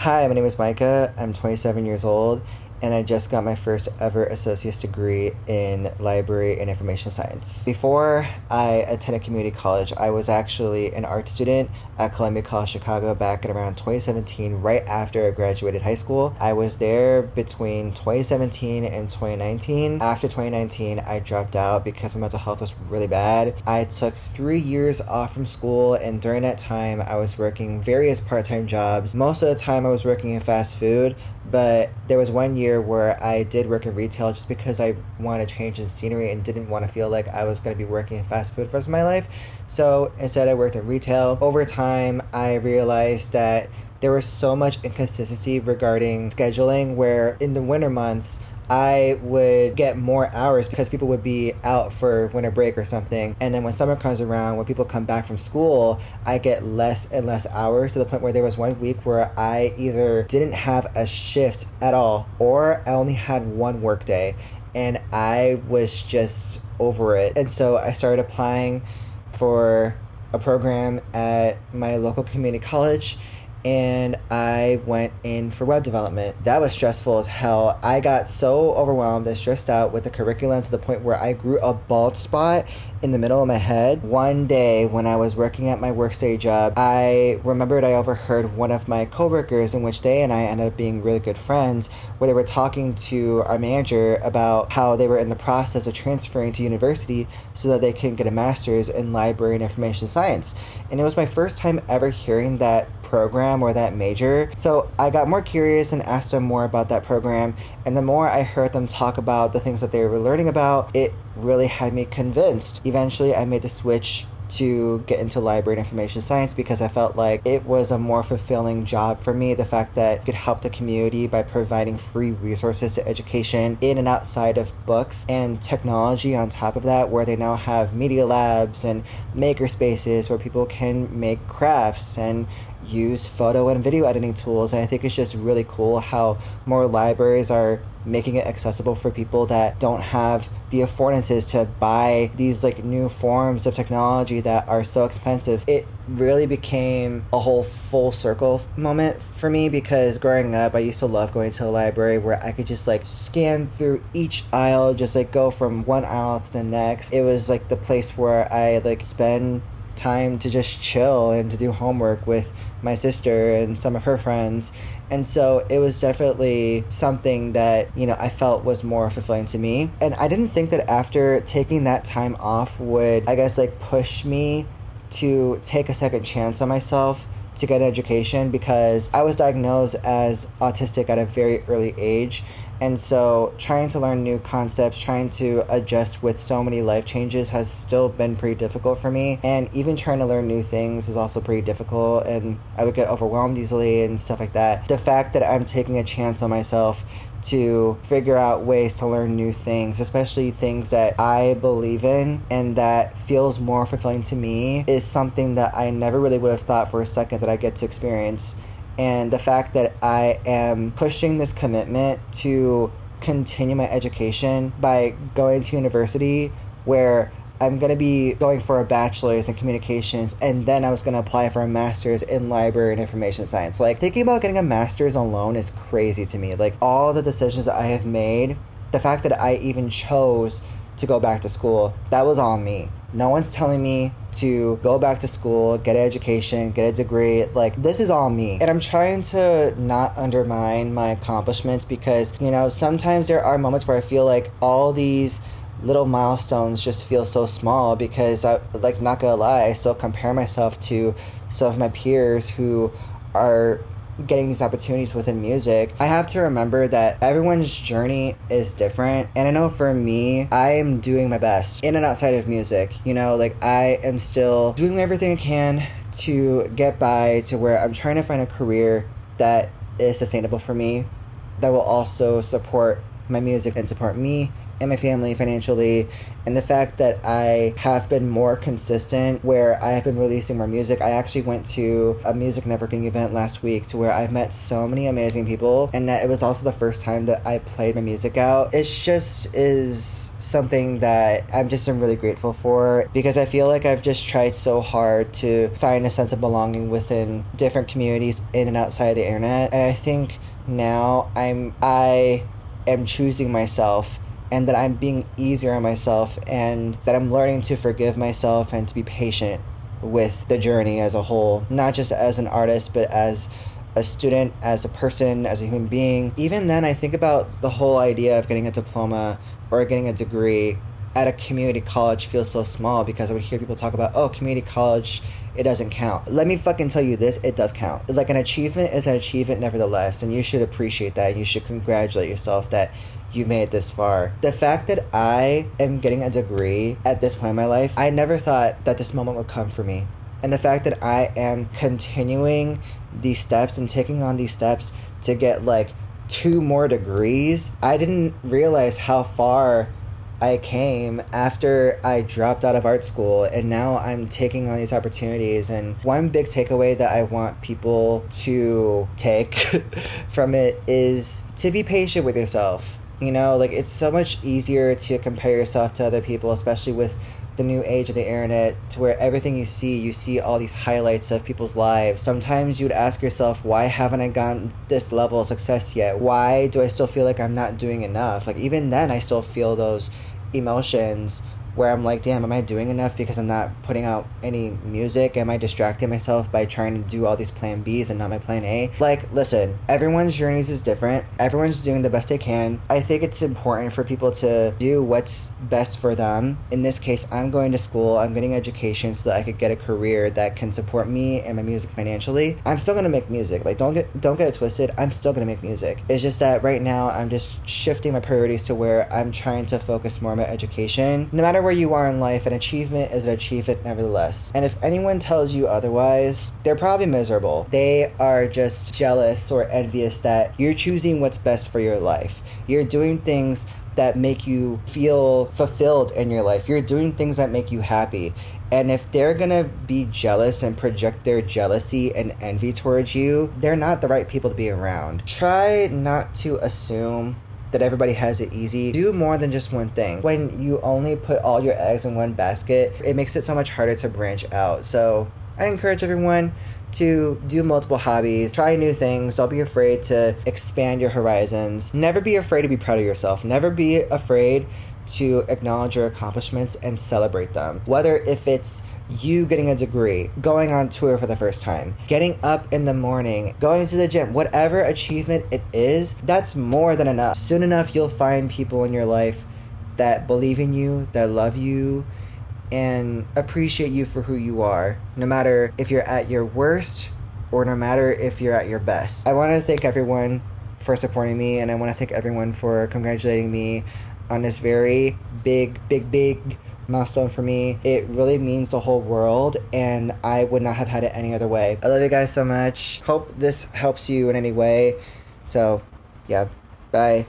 Hi, my name is Micah. I'm 27 years old, and I just got my first ever associate's degree in library and information science. Before I attended community college, I was actually an art student at Columbia College Chicago back in around 2017, right after I graduated high school. I was there between 2017 and 2019. After 2019, I dropped out because my mental health was really bad. I took 3 years off from school, and during that time, I was working various part-time jobs. Most of the time, I was working in fast food, but there was one year where I did work in retail just because I wanted to change the scenery and didn't want to feel like I was going to be working in fast food for the rest of my life. So instead, I worked in retail. Over time, I realized that there was so much inconsistency regarding scheduling, where in the winter months, I would get more hours because people would be out for winter break or something. And then when summer comes around, when people come back from school, I get less and less hours, to the point where there was one week where I either didn't have a shift at all or I only had one work day. And I was just over it. And so I started applying for a program at my local community college, and I went in for web development. That was stressful as hell. I got so overwhelmed and stressed out with the curriculum to the point where I grew a bald spot in the middle of my head. One day when I was working at my workstudy job, I remembered I overheard one of my coworkers, in which they and I ended up being really good friends, where they were talking to our manager about how they were in the process of transferring to university so that they can get a master's in library and information science. And it was my first time ever hearing that program or that major. So I got more curious and asked them more about that program. And the more I heard them talk about the things that they were learning about, it really had me convinced. Eventually, I made the switch to get into library and information science because I felt like it was a more fulfilling job for me. The fact that it could help the community by providing free resources to education in and outside of books, and technology on top of that, where they now have media labs and maker spaces where people can make crafts and use photo and video editing tools. And I think it's just really cool how more libraries are making it accessible for people that don't have the affordances to buy these like new forms of technology that are so expensive. It really became a whole full circle moment for me, because growing up I used to love going to a library where I could just like scan through each aisle, just like go from one aisle to the next. It was like the place where I like spend time to just chill and to do homework with my sister and some of her friends. And so it was definitely something that, I felt was more fulfilling to me. And I didn't think that after taking that time off would, I guess, like push me to take a second chance on myself to get an education, because I was diagnosed as autistic at a very early age. And so trying to learn new concepts, trying to adjust with so many life changes has still been pretty difficult for me. And even trying to learn new things is also pretty difficult, and I would get overwhelmed easily and stuff like that. The fact that I'm taking a chance on myself to figure out ways to learn new things, especially things that I believe in and that feels more fulfilling to me, is something that I never really would have thought for a second that I get to experience. And the fact that I am pushing this commitment to continue my education by going to university, where I'm going to be going for a bachelor's in communications, and then I was going to apply for a master's in library and information science. Like, thinking about getting a master's alone is crazy to me. Like, all the decisions that I have made, the fact that I even chose to go back to school, that was all me. No one's telling me to go back to school, get an education, get a degree. Like, this is all me. And I'm trying to not undermine my accomplishments, because, sometimes there are moments where I feel like all these little milestones just feel so small, because I, like, not gonna lie, I still compare myself to some of my peers who are getting these opportunities within music. I have to remember that everyone's journey is different, and I know for me, I am doing my best in and outside of music. Like, I am still doing everything I can to get by to where I'm trying to find a career that is sustainable for me, that will also support my music and support me and my family financially, and the fact that I have been more consistent where I have been releasing more music. I actually went to a music networking event last week to where I've met so many amazing people, and that it was also the first time that I played my music out. It just is something that I'm really grateful for, because I feel like I've just tried so hard to find a sense of belonging within different communities in and outside of the internet, and I think now I am choosing myself, and that I'm being easier on myself, and that I'm learning to forgive myself and to be patient with the journey as a whole, not just as an artist, but as a student, as a person, as a human being. Even then, I think about the whole idea of getting a diploma or getting a degree at a community college feels so small, because I would hear people talk about, oh, community college, it doesn't count. Let me fucking tell you this, it does count. Like, an achievement is an achievement nevertheless, and you should appreciate that, and you should congratulate yourself that you made it this far. The fact that I am getting a degree at this point in my life, I never thought that this moment would come for me. And the fact that I am continuing these steps and taking on these steps to get like 2 more degrees, I didn't realize how far I came after I dropped out of art school, and now I'm taking on these opportunities. And one big takeaway that I want people to take from it is to be patient with yourself. You know, like, it's so much easier to compare yourself to other people, especially with the new age of the internet, to where everything you see all these highlights of people's lives. Sometimes you would ask yourself, why haven't I gotten this level of success yet? Why do I still feel like I'm not doing enough? Like, even then, I still feel those emotions where I'm like, damn, am I doing enough because I'm not putting out any music? Am I distracting myself by trying to do all these plan Bs and not my plan A? Like, listen, everyone's journeys is different. Everyone's doing the best they can. I think it's important for people to do what's best for them. In this case, I'm going to school, I'm getting education so that I could get a career that can support me and my music financially. I'm still gonna make music. Like, don't get it twisted. I'm still gonna make music. It's just that right now I'm just shifting my priorities to where I'm trying to focus more on my education. No matter where you are in life, an achievement is an achievement nevertheless. And if anyone tells you otherwise, they're probably miserable. They are just jealous or envious that you're choosing what's best for your life. You're doing things that make you feel fulfilled in your life. You're doing things that make you happy. And if they're gonna be jealous and project their jealousy and envy towards you, they're not the right people to be around. Try not to assume that everybody has it easy. Do more than just one thing. When you only put all your eggs in one basket, it makes it so much harder to branch out. So I encourage everyone to do multiple hobbies, try new things. Don't be afraid to expand your horizons. Never be afraid to be proud of yourself. Never be afraid to acknowledge your accomplishments and celebrate them. Whether if it's you getting a degree, going on tour for the first time, getting up in the morning, going to the gym, whatever achievement it is, that's more than enough. Soon enough, you'll find people in your life that believe in you, that love you, and appreciate you for who you are, no matter if you're at your worst or no matter if you're at your best. I want to thank everyone for supporting me, and I want to thank everyone for congratulating me on this very big milestone for me. It really means the whole world, and I would not have had it any other way. I love you guys so much. Hope this helps you in any way. So, yeah, bye.